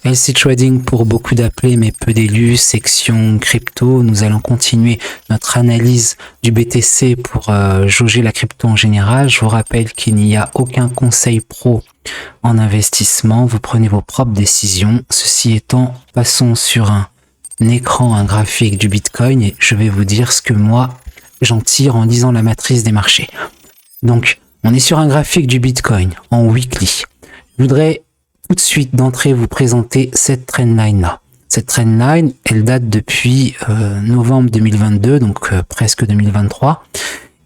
LC Trading pour beaucoup d'appelés mais peu d'élus, section crypto. Nous allons continuer notre analyse du BTC pour jauger la crypto en général. Je vous rappelle qu'il n'y a aucun conseil pro en investissement. Vous prenez vos propres décisions. Ceci étant, passons sur un écran, un graphique du Bitcoin et je vais vous dire ce que moi j'en tire en lisant la matrice des marchés. Donc, on est sur un graphique du Bitcoin en weekly. Je voudrais tout de suite d'entrée vous présenter cette trendline là. Cette trendline, elle date depuis novembre 2022, donc presque 2023.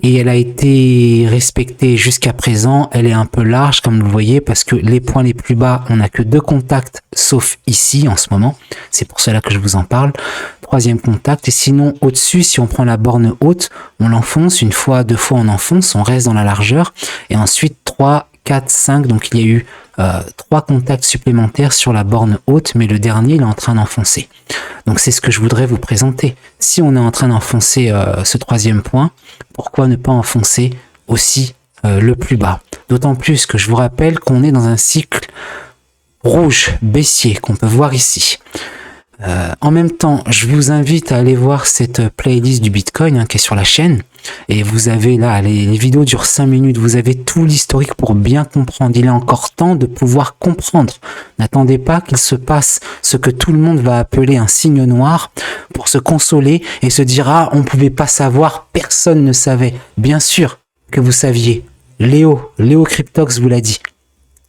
Et elle a été respectée jusqu'à présent. Elle est un peu large, comme vous le voyez, parce que les points les plus bas, on n'a que 2 contacts, sauf ici en ce moment. C'est pour cela que je vous en parle. 3e contact. Et sinon, au-dessus, si on prend la borne haute, on l'enfonce. 1 fois, 2 fois, on enfonce. On reste dans la largeur. Et ensuite, 3, 4, 5. Donc, il y a eu 3 contacts supplémentaires sur la borne haute, mais le dernier, il est en train d'enfoncer. Donc, c'est ce que je voudrais vous présenter. Si on est en train d'enfoncer ce 3e point, pourquoi ne pas enfoncer aussi le plus bas? D'autant plus que je vous rappelle qu'on est dans un cycle rouge, baissier, qu'on peut voir ici. En même temps, je vous invite à aller voir cette playlist du Bitcoin qui est sur la chaîne. Et vous avez là, les vidéos durent 5 minutes, vous avez tout l'historique pour bien comprendre. Il est encore temps de pouvoir comprendre. N'attendez pas qu'il se passe ce que tout le monde va appeler un signe noir pour se consoler et se dire « Ah, on ne pouvait pas savoir, personne ne savait. » Bien sûr que vous saviez. Léo Cryptox vous l'a dit.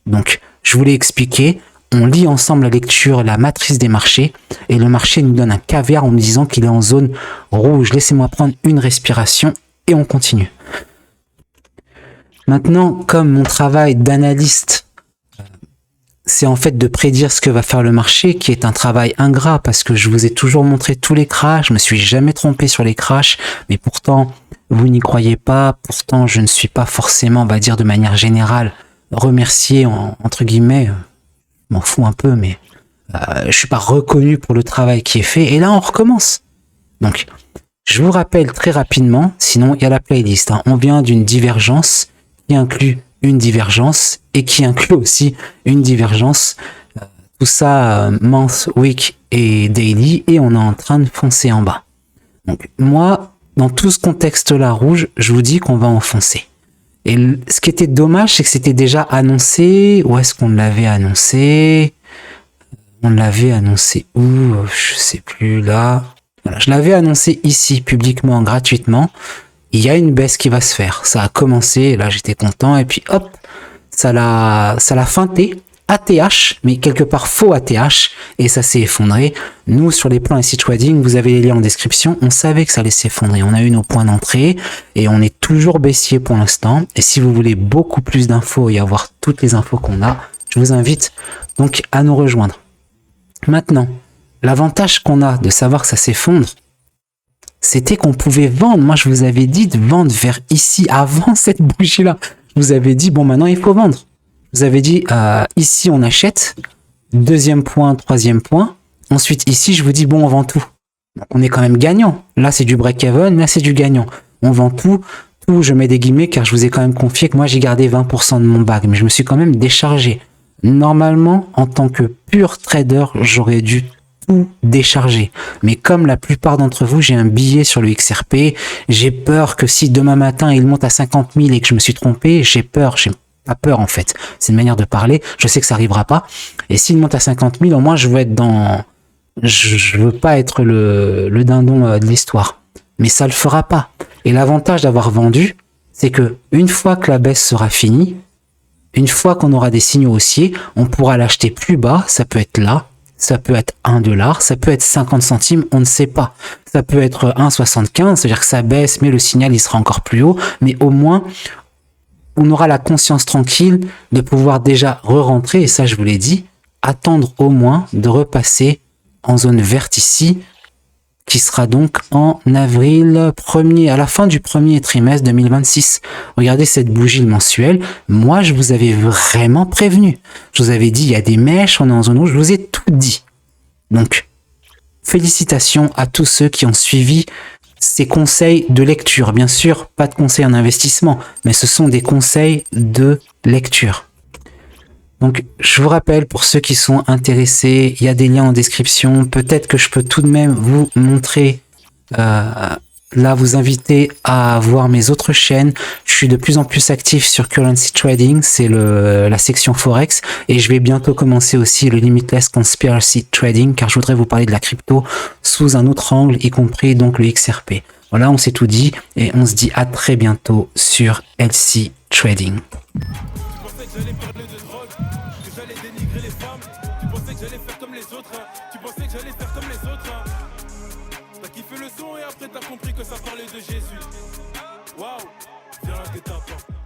Donc, je vous l'ai expliqué. On lit ensemble la lecture, la matrice des marchés, et le marché nous donne un caviar en nous disant qu'il est en zone rouge. Laissez-moi prendre une respiration et on continue. Maintenant, comme mon travail d'analyste, c'est en fait de prédire ce que va faire le marché, qui est un travail ingrat, parce que je vous ai toujours montré tous les crashs, je me suis jamais trompé sur les crashs, mais pourtant, vous n'y croyez pas, pourtant, je ne suis pas forcément, on va dire de manière générale, remercié, entre guillemets, m'en fous un peu, mais je suis pas reconnu pour le travail qui est fait. Et là, on recommence. Donc, je vous rappelle très rapidement, sinon il y a la playlist. On vient d'une divergence qui inclut une divergence et qui inclut aussi une divergence. Tout ça, month, week et daily, et on est en train de foncer en bas. Donc, moi, dans tout ce contexte-là rouge, je vous dis qu'on va enfoncer. Et ce qui était dommage, c'est que c'était déjà annoncé. Où est-ce qu'on l'avait annoncé? On l'avait annoncé où? Je sais plus, là. Voilà, je l'avais annoncé ici, publiquement, gratuitement. Il y a une baisse qui va se faire. Ça a commencé, et là j'étais content, et puis hop, ça l'a feinté. ATH, mais quelque part faux ATH, et ça s'est effondré. Nous, sur les plans LC Trading, vous avez les liens en description, on savait que ça allait s'effondrer. On a eu nos points d'entrée, et on est toujours baissier pour l'instant. Et si vous voulez beaucoup plus d'infos et avoir toutes les infos qu'on a, je vous invite donc à nous rejoindre. Maintenant, l'avantage qu'on a de savoir que ça s'effondre, c'était qu'on pouvait vendre. Moi, je vous avais dit de vendre vers ici, avant cette bougie-là. Je vous avais dit, bon, maintenant, il faut vendre. Vous avez dit, ici, on achète. 2e point, 3e point. Ensuite, ici, je vous dis, bon, on vend tout. Donc, on est quand même gagnant. Là, c'est du break-even. Là, c'est du gagnant. On vend tout. Tout, je mets des guillemets, car je vous ai quand même confié que moi, j'ai gardé 20% de mon bag. Mais je me suis quand même déchargé. Normalement, en tant que pur trader, j'aurais dû tout décharger. Mais comme la plupart d'entre vous, j'ai un billet sur le XRP. J'ai peur que si demain matin, il monte à 50 000 et que je me suis trompé, j'ai peur. Pas peur en fait, c'est une manière de parler, je sais que ça arrivera pas, et s'il monte à 50 000, au moins je veux être dans, je veux pas être le dindon de l'histoire, mais ça le fera pas. Et l'avantage d'avoir vendu, c'est que une fois que la baisse sera finie, une fois qu'on aura des signaux haussiers, on pourra l'acheter plus bas, ça peut être là, ça peut être $1, ça peut être 50 centimes, on ne sait pas, ça peut être 1,75, c'est-à-dire que ça baisse, mais le signal il sera encore plus haut, mais au moins on aura la conscience tranquille de pouvoir déjà re-rentrer, et ça je vous l'ai dit, attendre au moins de repasser en zone verte ici, qui sera donc en avril 1er, à la fin du premier trimestre 2026. Regardez cette bougie mensuelle, moi je vous avais vraiment prévenu, je vous avais dit il y a des mèches, on est en zone rouge, je vous ai tout dit. Donc, félicitations à tous ceux qui ont suivi ces conseils de lecture. Bien sûr, pas de conseils en investissement, mais ce sont des conseils de lecture. Donc, je vous rappelle, pour ceux qui sont intéressés, il y a des liens en description. Peut-être que je peux tout de même vous montrer, là, vous inviter à voir mes autres chaînes. Je suis de plus en plus actif sur Currency Trading, c'est la section Forex. Et je vais bientôt commencer aussi le Limitless Conspiracy Trading, car je voudrais vous parler de la crypto sous un autre angle, y compris donc le XRP. Voilà, on s'est tout dit, et on se dit à très bientôt sur LC Trading. T'as kiffé le son et après t'as compris que ça parlait de Jésus. Waouh, viens, guet-apens.